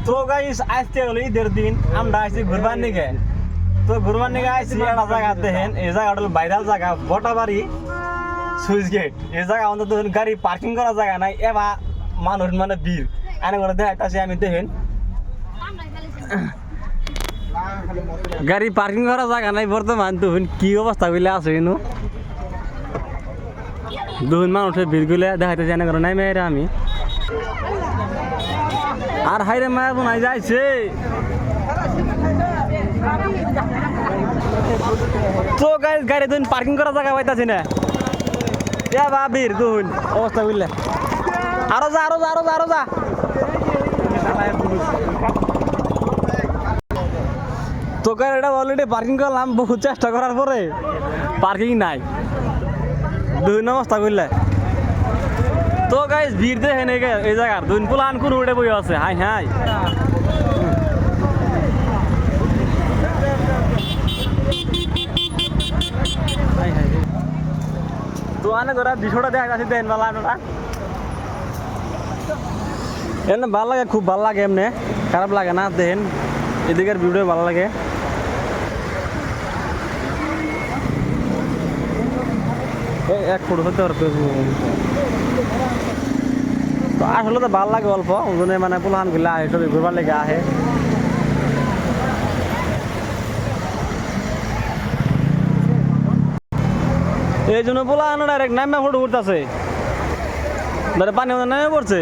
তো গাইস আজকে হলো ঈদের দিন আমরা আইছি ঘুরবার নিকে। তো ঘুরবার নিকে আইছি একটা জায়গা দেখেন, এই জায়গাটা হলো ভাইরাল জায়গা বটাবাড়ি সুইচ গেট। এই জায়গা অন্তত গাড়ি পার্কিং করার জায়গা নাই, এবার মানুষ মানে ভিড় আনে করে দেখাইতাছি আমি দেখেন গাড়ি পার্কিং করার জায়গা নাই বর্তমান। তখন কি অবস্থা গুলো আছে কিন্তু দুজন মানুষের ভিড় গুলো দেখাইতেছি এনে করে নাই মেয়েরা আমি আর হাইরে মায়া বোনাই যাইছে। তো গাড়ি দুন পার্কিং করার জায়গা পাইতাছি না, এ ভাবির দুন অবস্থা বুঝলে। আরো যা আরো যা আরো যা আরো যা। তো গাড়িটা অলরেডি পার্কিং করলাম, বহু চেষ্টা করার পরে পার্কিং নাই, দুন অবস্থা বুঝলে। তো গাইস ভিড় দেখেন এই জায়গার দুন পুলান কোন উঠে বই আছে। হাই হাই তো আনে ধরা বিষয়টা দেখা যাচ্ছে দেন ভালো আপনারা এমনি ভালো লাগে, খুব ভালো লাগে, এমনি খারাপ লাগে না। দেখেন এদিকের ভিডিও ভালো লাগে। এক ফটো হতে পারবে তো আসলে তো ভালো লাগে অল্প ওজনে, মানে পোলাহান গুলা আহে সব ঘুরবার লেগে আহে। এই জন্য পোলাহান ডাইরেক্ট নামে ফটো উঠতেছে, পানি নামে পড়ছে।